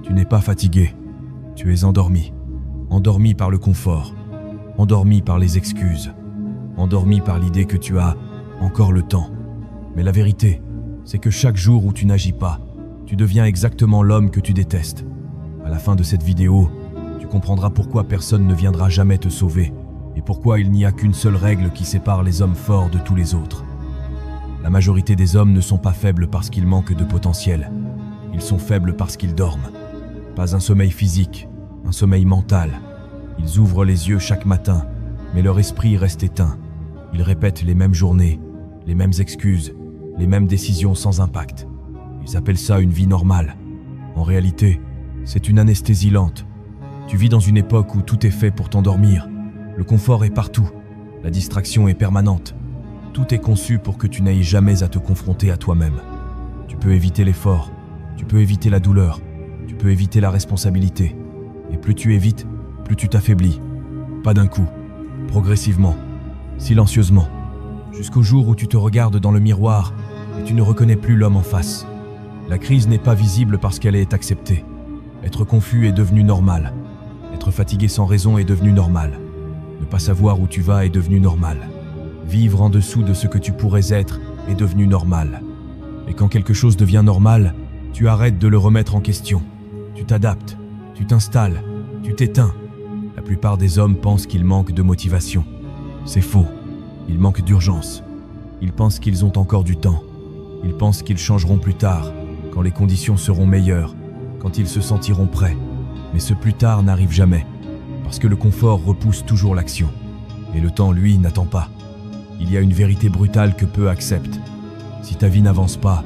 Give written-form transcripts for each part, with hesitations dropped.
Tu n'es pas fatigué, tu es endormi. Endormi par le confort, endormi par les excuses, endormi par l'idée que tu as encore le temps. Mais la vérité, c'est que chaque jour où tu n'agis pas, tu deviens exactement l'homme que tu détestes. À la fin de cette vidéo, tu comprendras pourquoi personne ne viendra jamais te sauver et pourquoi il n'y a qu'une seule règle qui sépare les hommes forts de tous les autres. La majorité des hommes ne sont pas faibles parce qu'ils manquent de potentiel. Ils sont faibles parce qu'ils dorment. Pas un sommeil physique, un sommeil mental. Ils ouvrent les yeux chaque matin, mais leur esprit reste éteint. Ils répètent les mêmes journées, les mêmes excuses, les mêmes décisions sans impact. Ils appellent ça une vie normale. En réalité, c'est une anesthésie lente. Tu vis dans une époque où tout est fait pour t'endormir. Le confort est partout. La distraction est permanente. Tout est conçu pour que tu n'ailles jamais à te confronter à toi-même. Tu peux éviter l'effort, tu peux éviter la douleur, tu peux éviter la responsabilité. Et plus tu évites, plus tu t'affaiblis. Pas d'un coup, progressivement, silencieusement, jusqu'au jour où tu te regardes dans le miroir et tu ne reconnais plus l'homme en face. La crise n'est pas visible parce qu'elle est acceptée. Être confus est devenu normal. Être fatigué sans raison est devenu normal. Ne pas savoir où tu vas est devenu normal. Vivre en dessous de ce que tu pourrais être est devenu normal. Et quand quelque chose devient normal, tu arrêtes de le remettre en question. Tu t'adaptes, tu t'installes, tu t'éteins. La plupart des hommes pensent qu'ils manquent de motivation. C'est faux. Ils manquent d'urgence. Ils pensent qu'ils ont encore du temps. Ils pensent qu'ils changeront plus tard, quand les conditions seront meilleures, quand ils se sentiront prêts. Mais ce plus tard n'arrive jamais, parce que le confort repousse toujours l'action. Et le temps, lui, n'attend pas. Il y a une vérité brutale que peu acceptent. Si ta vie n'avance pas,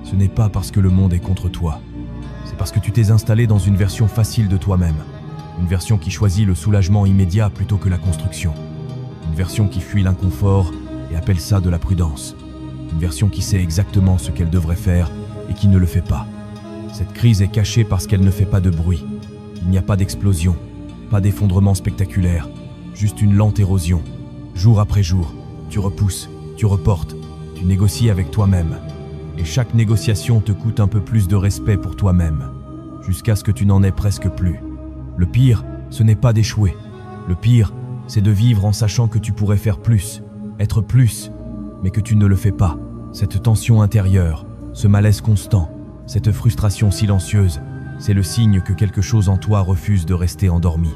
ce n'est pas parce que le monde est contre toi. C'est parce que tu t'es installé dans une version facile de toi-même. Une version qui choisit le soulagement immédiat plutôt que la construction. Une version qui fuit l'inconfort et appelle ça de la prudence. Une version qui sait exactement ce qu'elle devrait faire et qui ne le fait pas. Cette crise est cachée parce qu'elle ne fait pas de bruit. Il n'y a pas d'explosion, pas d'effondrement spectaculaire, juste une lente érosion. Jour après jour, tu repousses, tu reportes, tu négocies avec toi-même. Et chaque négociation te coûte un peu plus de respect pour toi-même, jusqu'à ce que tu n'en aies presque plus. Le pire, ce n'est pas d'échouer. Le pire, c'est de vivre en sachant que tu pourrais faire plus, être plus, mais que tu ne le fais pas. Cette tension intérieure, ce malaise constant, cette frustration silencieuse, c'est le signe que quelque chose en toi refuse de rester endormi.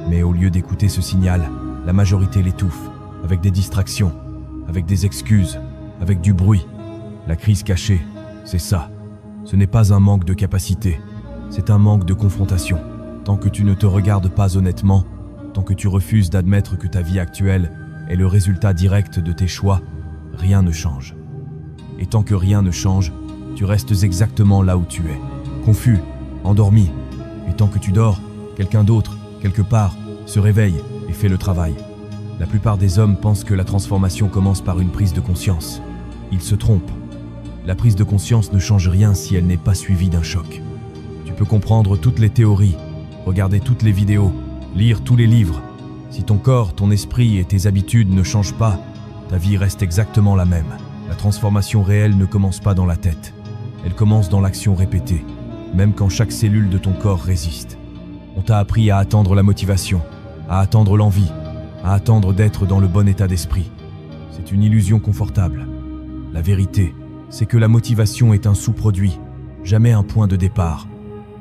Mais au lieu d'écouter ce signal, la majorité l'étouffe, avec des distractions, avec des excuses, avec du bruit. La crise cachée, c'est ça. Ce n'est pas un manque de capacité, c'est un manque de confrontation. Tant que tu ne te regardes pas honnêtement, tant que tu refuses d'admettre que ta vie actuelle est le résultat direct de tes choix, rien ne change. Et tant que rien ne change, tu restes exactement là où tu es, confus, endormi. Et tant que tu dors, quelqu'un d'autre, quelque part, se réveille et fait le travail. La plupart des hommes pensent que la transformation commence par une prise de conscience. Ils se trompent. La prise de conscience ne change rien si elle n'est pas suivie d'un choc. Tu peux comprendre toutes les théories, regarder toutes les vidéos, lire tous les livres. Si ton corps, ton esprit et tes habitudes ne changent pas, ta vie reste exactement la même. La transformation réelle ne commence pas dans la tête. Elle commence dans l'action répétée, même quand chaque cellule de ton corps résiste. On t'a appris à attendre la motivation, à attendre l'envie, à attendre d'être dans le bon état d'esprit. C'est une illusion confortable. La vérité, c'est que la motivation est un sous-produit, jamais un point de départ.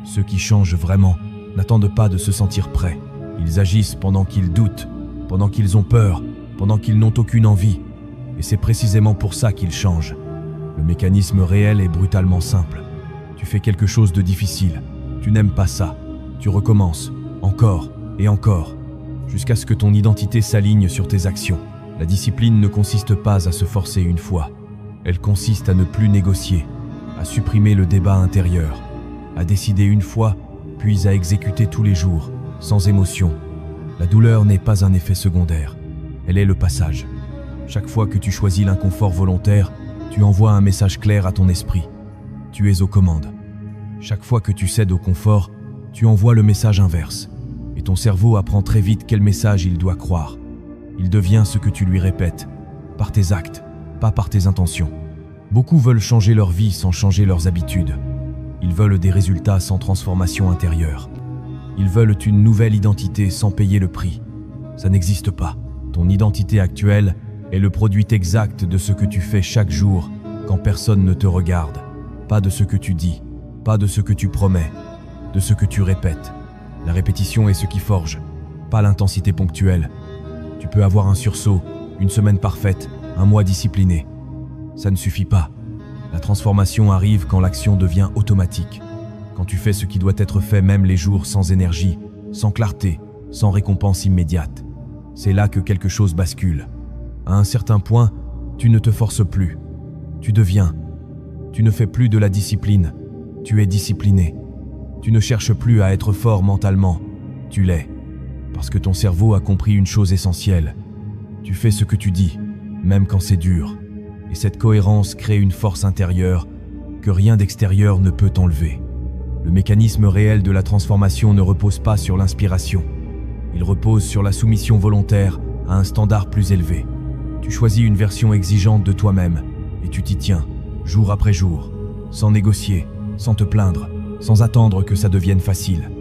Ceux qui changent vraiment n'attendent pas de se sentir prêts. Ils agissent pendant qu'ils doutent, pendant qu'ils ont peur, pendant qu'ils n'ont aucune envie. Et c'est précisément pour ça qu'ils changent. Le mécanisme réel est brutalement simple. Tu fais quelque chose de difficile, tu n'aimes pas ça. Tu recommences, encore et encore, jusqu'à ce que ton identité s'aligne sur tes actions. La discipline ne consiste pas à se forcer une fois. Elle consiste à ne plus négocier, à supprimer le débat intérieur, à décider une fois, puis à exécuter tous les jours, sans émotion. La douleur n'est pas un effet secondaire, elle est le passage. Chaque fois que tu choisis l'inconfort volontaire, tu envoies un message clair à ton esprit. Tu es aux commandes. Chaque fois que tu cèdes au confort, tu envoies le message inverse. Et ton cerveau apprend très vite quel message il doit croire. Il devient ce que tu lui répètes, par tes actes, pas par tes intentions. Beaucoup veulent changer leur vie sans changer leurs habitudes. Ils veulent des résultats sans transformation intérieure. Ils veulent une nouvelle identité sans payer le prix. Ça n'existe pas. Ton identité actuelle est le produit exact de ce que tu fais chaque jour quand personne ne te regarde. Pas de ce que tu dis, pas de ce que tu promets, de ce que tu répètes. La répétition est ce qui forge, pas l'intensité ponctuelle. Tu peux avoir un sursaut, une semaine parfaite, un mois discipliné. Ça ne suffit pas. La transformation arrive quand l'action devient automatique, quand tu fais ce qui doit être fait même les jours sans énergie, sans clarté, sans récompense immédiate. C'est là que quelque chose bascule. À un certain point, tu ne te forces plus. Tu deviens. Tu ne fais plus de la discipline. Tu es discipliné. Tu ne cherches plus à être fort mentalement. Tu l'es. Parce que ton cerveau a compris une chose essentielle. Tu fais ce que tu dis, même quand c'est dur. Et cette cohérence crée une force intérieure que rien d'extérieur ne peut enlever. Le mécanisme réel de la transformation ne repose pas sur l'inspiration. Il repose sur la soumission volontaire à un standard plus élevé. Tu choisis une version exigeante de toi-même et tu t'y tiens, jour après jour, sans négocier, sans te plaindre, sans attendre que ça devienne facile.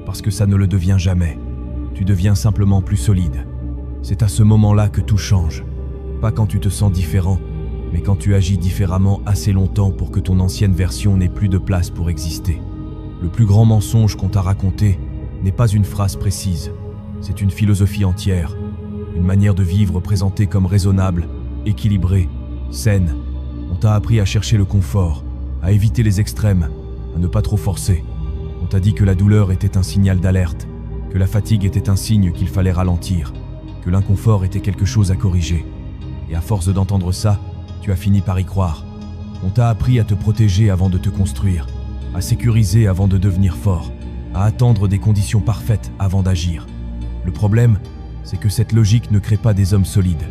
Parce que ça ne le devient jamais. Tu deviens simplement plus solide. C'est à ce moment-là que tout change. Pas quand tu te sens différent, mais quand tu agis différemment assez longtemps pour que ton ancienne version n'ait plus de place pour exister. Le plus grand mensonge qu'on t'a raconté n'est pas une phrase précise, c'est une philosophie entière, une manière de vivre présentée comme raisonnable, équilibrée, saine. On t'a appris à chercher le confort, à éviter les extrêmes, à ne pas trop forcer. On t'a dit que la douleur était un signal d'alerte, que la fatigue était un signe qu'il fallait ralentir, que l'inconfort était quelque chose à corriger. Et à force d'entendre ça, tu as fini par y croire. On t'a appris à te protéger avant de te construire, à sécuriser avant de devenir fort, à attendre des conditions parfaites avant d'agir. Le problème, c'est que cette logique ne crée pas des hommes solides.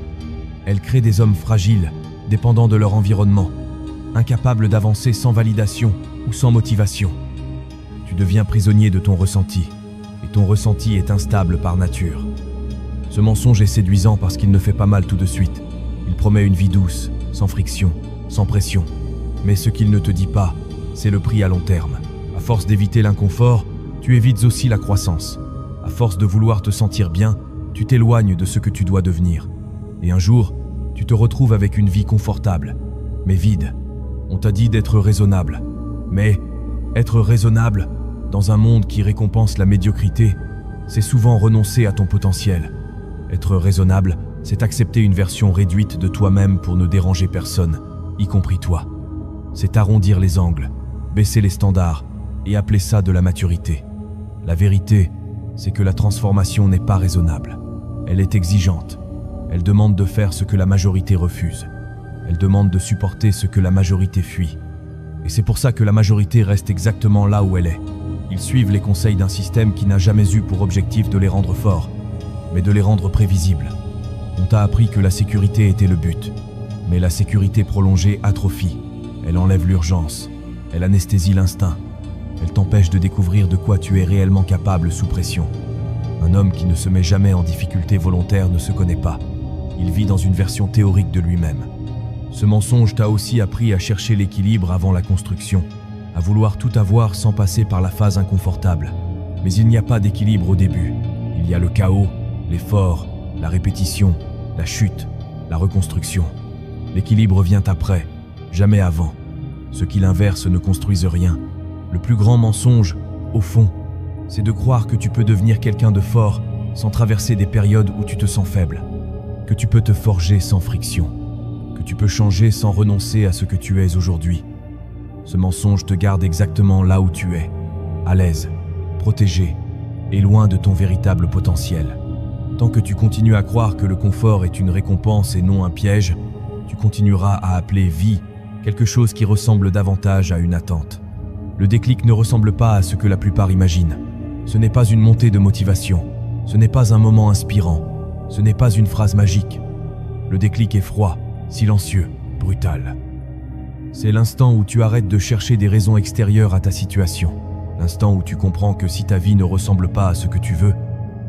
Elle crée des hommes fragiles, dépendants de leur environnement, incapables d'avancer sans validation ou sans motivation. Tu deviens prisonnier de ton ressenti, et ton ressenti est instable par nature. Ce mensonge est séduisant parce qu'il ne fait pas mal tout de suite. Il promet une vie douce, sans friction, sans pression. Mais ce qu'il ne te dit pas, c'est le prix à long terme. À force d'éviter l'inconfort, tu évites aussi la croissance. À force de vouloir te sentir bien, tu t'éloignes de ce que tu dois devenir. Et un jour, tu te retrouves avec une vie confortable, mais vide. On t'a dit d'être raisonnable. Mais être raisonnable, dans un monde qui récompense la médiocrité, c'est souvent renoncer à ton potentiel. Être raisonnable, c'est accepter une version réduite de toi-même pour ne déranger personne, y compris toi. C'est arrondir les angles, baisser les standards et appeler ça de la maturité. La vérité, c'est que la transformation n'est pas raisonnable. Elle est exigeante. Elle demande de faire ce que la majorité refuse. Elle demande de supporter ce que la majorité fuit. Et c'est pour ça que la majorité reste exactement là où elle est. Ils suivent les conseils d'un système qui n'a jamais eu pour objectif de les rendre forts, mais de les rendre prévisibles. On t'a appris que la sécurité était le but. Mais la sécurité prolongée atrophie. Elle enlève l'urgence. Elle anesthésie l'instinct. Elle t'empêche de découvrir de quoi tu es réellement capable sous pression. Un homme qui ne se met jamais en difficulté volontaire ne se connaît pas. Il vit dans une version théorique de lui-même. Ce mensonge t'a aussi appris à chercher l'équilibre avant la construction, à vouloir tout avoir sans passer par la phase inconfortable. Mais il n'y a pas d'équilibre au début. Il y a le chaos, l'effort, la répétition, la chute, la reconstruction. L'équilibre vient après, jamais avant. Ceux qui l'inversent ne construisent rien. Le plus grand mensonge, au fond, c'est de croire que tu peux devenir quelqu'un de fort sans traverser des périodes où tu te sens faible, que tu peux te forger sans friction, que tu peux changer sans renoncer à ce que tu es aujourd'hui. Ce mensonge te garde exactement là où tu es, à l'aise, protégé et loin de ton véritable potentiel. Tant que tu continues à croire que le confort est une récompense et non un piège, tu continueras à appeler vie quelque chose qui ressemble davantage à une attente. Le déclic ne ressemble pas à ce que la plupart imaginent. Ce n'est pas une montée de motivation, ce n'est pas un moment inspirant, ce n'est pas une phrase magique. Le déclic est froid, silencieux, brutal. C'est l'instant où tu arrêtes de chercher des raisons extérieures à ta situation. L'instant où tu comprends que si ta vie ne ressemble pas à ce que tu veux,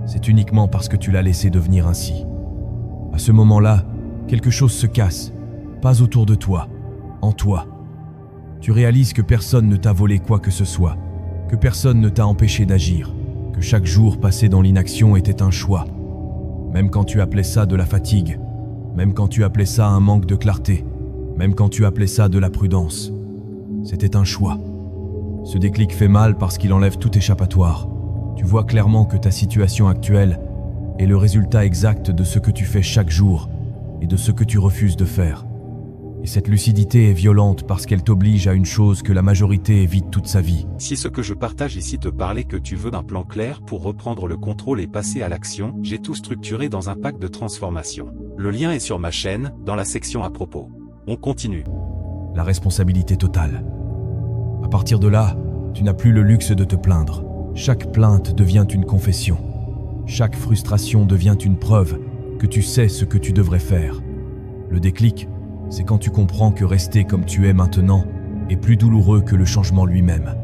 c'est uniquement parce que tu l'as laissé devenir ainsi. À ce moment-là, quelque chose se casse, pas autour de toi, en toi. Tu réalises que personne ne t'a volé quoi que ce soit, que personne ne t'a empêché d'agir, que chaque jour passé dans l'inaction était un choix. Même quand tu appelais ça de la fatigue, même quand tu appelais ça un manque de clarté, même quand tu appelais ça de la prudence, c'était un choix. Ce déclic fait mal parce qu'il enlève tout échappatoire. Tu vois clairement que ta situation actuelle est le résultat exact de ce que tu fais chaque jour et de ce que tu refuses de faire. Et cette lucidité est violente parce qu'elle t'oblige à une chose que la majorité évite toute sa vie. Si ce que je partage ici te parlait que tu veux d'un plan clair pour reprendre le contrôle et passer à l'action, j'ai tout structuré dans un pack de transformation. Le lien est sur ma chaîne, dans la section à propos. On continue. La responsabilité totale. À partir de là, tu n'as plus le luxe de te plaindre. Chaque plainte devient une confession. Chaque frustration devient une preuve que tu sais ce que tu devrais faire. Le déclic, c'est quand tu comprends que rester comme tu es maintenant est plus douloureux que le changement lui-même.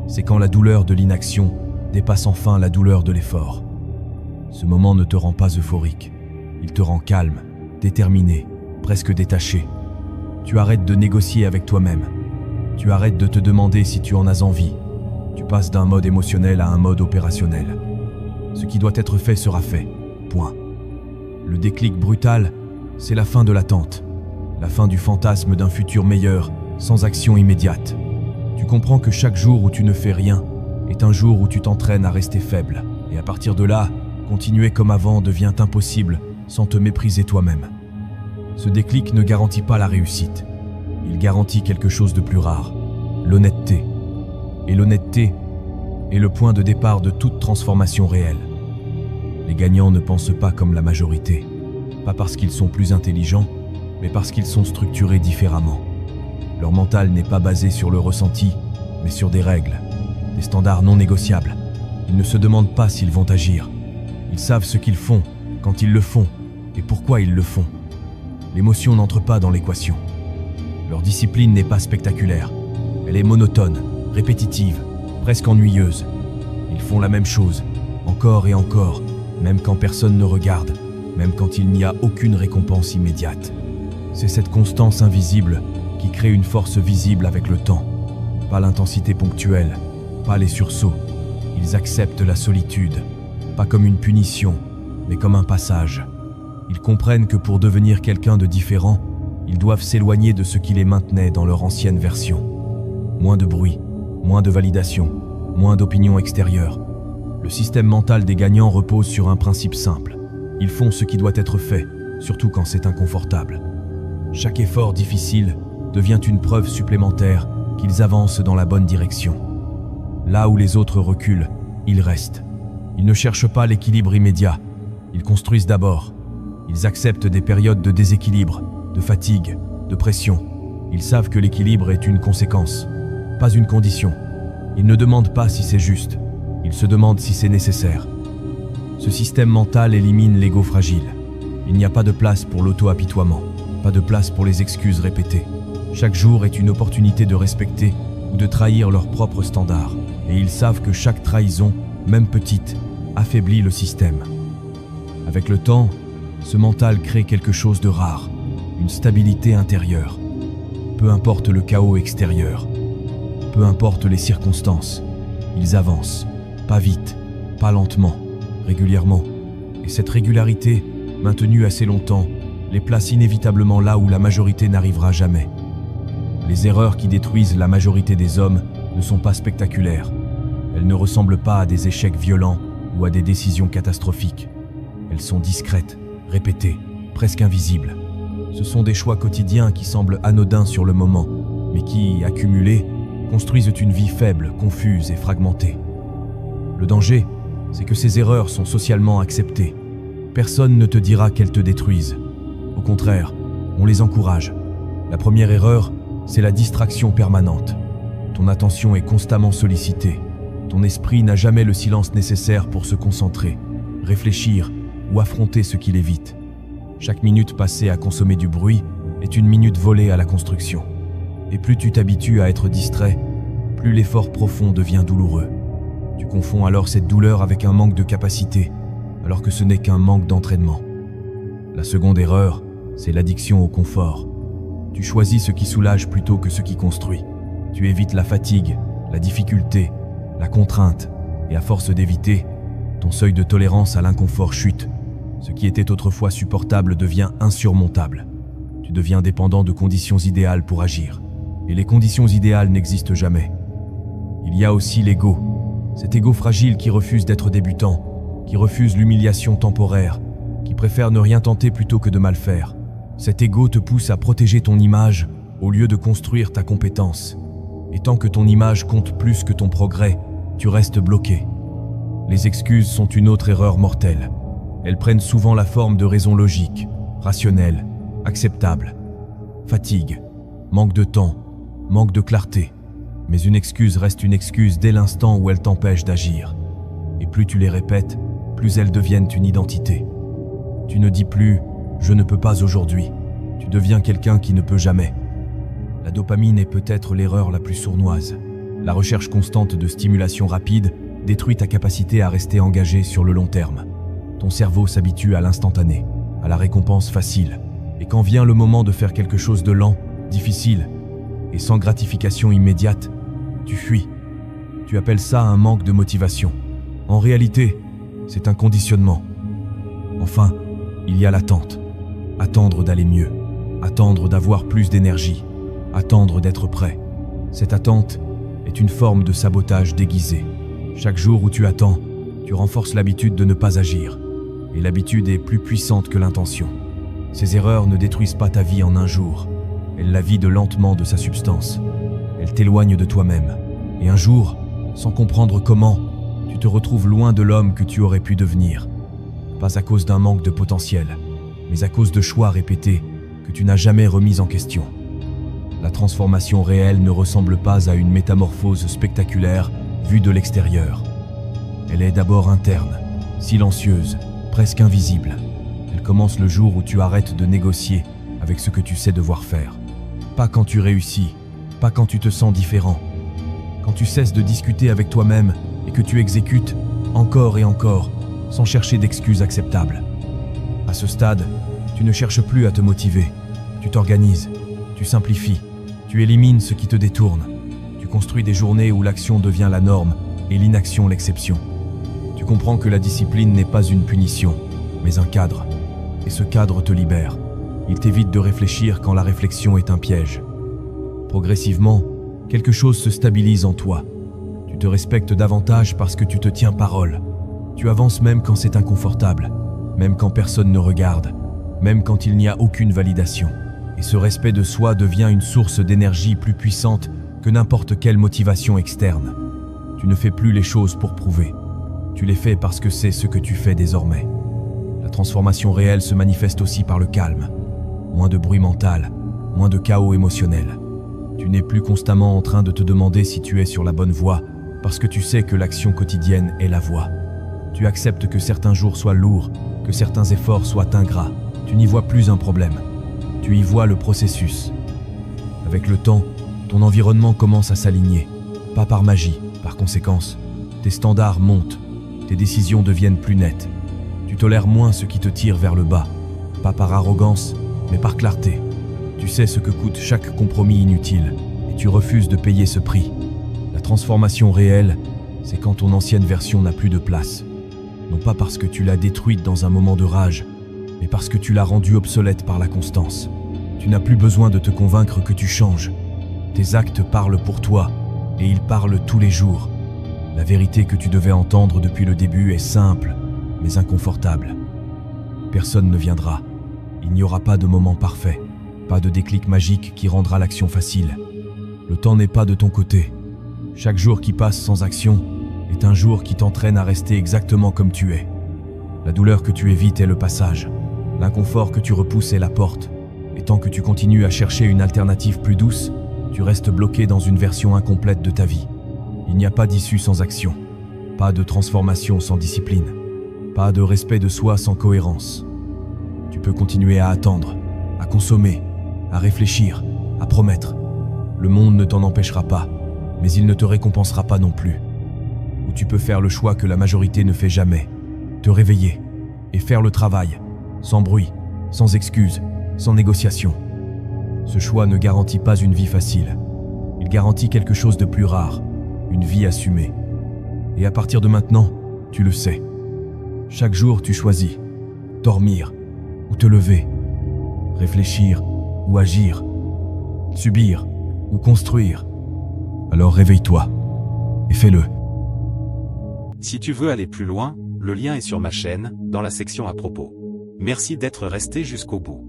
C'est quand la douleur de l'inaction dépasse enfin la douleur de l'effort. Ce moment ne te rend pas euphorique. Il te rend calme, déterminé, presque détaché. Tu arrêtes de négocier avec toi-même. Tu arrêtes de te demander si tu en as envie. Tu passes d'un mode émotionnel à un mode opérationnel. Ce qui doit être fait sera fait. Point. Le déclic brutal, c'est la fin de l'attente. La fin du fantasme d'un futur meilleur, sans action immédiate. Tu comprends que chaque jour où tu ne fais rien est un jour où tu t'entraînes à rester faible. Et à partir de là, continuer comme avant devient impossible sans te mépriser toi-même. Ce déclic ne garantit pas la réussite. Il garantit quelque chose de plus rare, l'honnêteté. Et l'honnêteté est le point de départ de toute transformation réelle. Les gagnants ne pensent pas comme la majorité, pas parce qu'ils sont plus intelligents, mais parce qu'ils sont structurés différemment. Leur mental n'est pas basé sur le ressenti, mais sur des règles, des standards non négociables. Ils ne se demandent pas s'ils vont agir. Ils savent ce qu'ils font, quand ils le font, et pourquoi ils le font. L'émotion n'entre pas dans l'équation. Leur discipline n'est pas spectaculaire. Elle est monotone, répétitive, presque ennuyeuse. Ils font la même chose, encore et encore, même quand personne ne regarde, même quand il n'y a aucune récompense immédiate. C'est cette constance invisible qui crée une force visible avec le temps. Pas l'intensité ponctuelle, pas les sursauts. Ils acceptent la solitude, pas comme une punition, mais comme un passage. Ils comprennent que pour devenir quelqu'un de différent, ils doivent s'éloigner de ce qui les maintenait dans leur ancienne version. Moins de bruit, moins de validation, moins d'opinion extérieure. Le système mental des gagnants repose sur un principe simple. Ils font ce qui doit être fait, surtout quand c'est inconfortable. Chaque effort difficile devient une preuve supplémentaire qu'ils avancent dans la bonne direction. Là où les autres reculent, ils restent. Ils ne cherchent pas l'équilibre immédiat. Ils construisent d'abord. Ils acceptent des périodes de déséquilibre, de fatigue, de pression. Ils savent que l'équilibre est une conséquence, pas une condition. Ils ne demandent pas si c'est juste. Ils se demandent si c'est nécessaire. Ce système mental élimine l'ego fragile. Il n'y a pas de place pour l'auto-apitoiement, pas de place pour les excuses répétées. Chaque jour est une opportunité de respecter ou de trahir leurs propres standards. Et ils savent que chaque trahison, même petite, affaiblit le système. Avec le temps, ce mental crée quelque chose de rare, une stabilité intérieure. Peu importe le chaos extérieur, peu importe les circonstances, ils avancent, pas vite, pas lentement, régulièrement. Et cette régularité, maintenue assez longtemps, les place inévitablement là où la majorité n'arrivera jamais. Les erreurs qui détruisent la majorité des hommes ne sont pas spectaculaires. Elles ne ressemblent pas à des échecs violents ou à des décisions catastrophiques. Elles sont discrètes, répétées, presque invisibles. Ce sont des choix quotidiens qui semblent anodins sur le moment, mais qui, accumulés, construisent une vie faible, confuse et fragmentée. Le danger, c'est que ces erreurs sont socialement acceptées. Personne ne te dira qu'elles te détruisent. Au contraire, on les encourage. La première erreur, c'est la distraction permanente. Ton attention est constamment sollicitée. Ton esprit n'a jamais le silence nécessaire pour se concentrer, réfléchir ou affronter ce qui l'évite. Chaque minute passée à consommer du bruit est une minute volée à la construction. Et plus tu t'habitues à être distrait, plus l'effort profond devient douloureux. Tu confonds alors cette douleur avec un manque de capacité, alors que ce n'est qu'un manque d'entraînement. La seconde erreur, c'est l'addiction au confort. Tu choisis ce qui soulage plutôt que ce qui construit. Tu évites la fatigue, la difficulté, la contrainte, et à force d'éviter, ton seuil de tolérance à l'inconfort chute. Ce qui était autrefois supportable devient insurmontable. Tu deviens dépendant de conditions idéales pour agir. Et les conditions idéales n'existent jamais. Il y a aussi l'ego. Cet ego fragile qui refuse d'être débutant, qui refuse l'humiliation temporaire, qui préfère ne rien tenter plutôt que de mal faire. Cet ego te pousse à protéger ton image au lieu de construire ta compétence. Et tant que ton image compte plus que ton progrès, tu restes bloqué. Les excuses sont une autre erreur mortelle. Elles prennent souvent la forme de raisons logiques, rationnelles, acceptables. Fatigue, manque de temps, manque de clarté. Mais une excuse reste une excuse dès l'instant où elle t'empêche d'agir. Et plus tu les répètes, plus elles deviennent une identité. Tu ne dis plus « je ne peux pas aujourd'hui », tu deviens quelqu'un qui ne peut jamais. La dopamine est peut-être l'erreur la plus sournoise. La recherche constante de stimulation rapide détruit ta capacité à rester engagé sur le long terme. Ton cerveau s'habitue à l'instantané, à la récompense facile. Et quand vient le moment de faire quelque chose de lent, difficile et sans gratification immédiate, tu fuis. Tu appelles ça un manque de motivation. En réalité, c'est un conditionnement. Enfin, il y a l'attente. Attendre d'aller mieux. Attendre d'avoir plus d'énergie. Attendre d'être prêt. Cette attente est une forme de sabotage déguisé. Chaque jour où tu attends, tu renforces l'habitude de ne pas agir. Et l'habitude est plus puissante que l'intention. Ces erreurs ne détruisent pas ta vie en un jour. Elles la vident lentement de sa substance. Elles t'éloignent de toi-même. Et un jour, sans comprendre comment, tu te retrouves loin de l'homme que tu aurais pu devenir. Pas à cause d'un manque de potentiel, mais à cause de choix répétés que tu n'as jamais remis en question. La transformation réelle ne ressemble pas à une métamorphose spectaculaire vue de l'extérieur. Elle est d'abord interne, silencieuse, presque invisible. Elle commence le jour où tu arrêtes de négocier avec ce que tu sais devoir faire. Pas quand tu réussis, pas quand tu te sens différent. Quand tu cesses de discuter avec toi-même et que tu exécutes encore et encore, sans chercher d'excuses acceptables. À ce stade, tu ne cherches plus à te motiver. Tu t'organises, tu simplifies, tu élimines ce qui te détourne. Tu construis des journées où l'action devient la norme et l'inaction l'exception. Tu comprends que la discipline n'est pas une punition, mais un cadre. Et ce cadre te libère. Il t'évite de réfléchir quand la réflexion est un piège. Progressivement, quelque chose se stabilise en toi. Tu te respectes davantage parce que tu te tiens parole. Tu avances même quand c'est inconfortable, même quand personne ne regarde, même quand il n'y a aucune validation. Et ce respect de soi devient une source d'énergie plus puissante que n'importe quelle motivation externe. Tu ne fais plus les choses pour prouver. Tu les fais parce que c'est ce que tu fais désormais. La transformation réelle se manifeste aussi par le calme. Moins de bruit mental, moins de chaos émotionnel. Tu n'es plus constamment en train de te demander si tu es sur la bonne voie parce que tu sais que l'action quotidienne est la voie. Tu acceptes que certains jours soient lourds, que certains efforts soient ingrats. Tu n'y vois plus un problème. Tu y vois le processus. Avec le temps, ton environnement commence à s'aligner. Pas par magie, par conséquence. Tes standards montent. Tes décisions deviennent plus nettes. Tu tolères moins ce qui te tire vers le bas. Pas par arrogance, mais par clarté. Tu sais ce que coûte chaque compromis inutile et tu refuses de payer ce prix. La transformation réelle, c'est quand ton ancienne version n'a plus de place. Non pas parce que tu l'as détruite dans un moment de rage, mais parce que tu l'as rendue obsolète par la constance. Tu n'as plus besoin de te convaincre que tu changes. Tes actes parlent pour toi, et ils parlent tous les jours. La vérité que tu devais entendre depuis le début est simple, mais inconfortable. Personne ne viendra. Il n'y aura pas de moment parfait, pas de déclic magique qui rendra l'action facile. Le temps n'est pas de ton côté. Chaque jour qui passe sans action est un jour qui t'entraîne à rester exactement comme tu es. La douleur que tu évites est le passage. L'inconfort que tu repousses est la porte. Et tant que tu continues à chercher une alternative plus douce, tu restes bloqué dans une version incomplète de ta vie. Il n'y a pas d'issue sans action. Pas de transformation sans discipline. Pas de respect de soi sans cohérence. Tu peux continuer à attendre, à consommer, à réfléchir, à promettre. Le monde ne t'en empêchera pas, mais il ne te récompensera pas non plus. Ou tu peux faire le choix que la majorité ne fait jamais. Te réveiller et faire le travail, sans bruit, sans excuses, sans négociation. Ce choix ne garantit pas une vie facile. Il Elle garantit quelque chose de plus rare, une vie assumée. Et à partir de maintenant, tu le sais. Chaque jour, tu choisis dormir ou te lever, réfléchir ou agir, subir ou construire. Alors réveille-toi et fais-le. Si tu veux aller plus loin, le lien est sur ma chaîne, dans la section à propos. Merci d'être resté jusqu'au bout.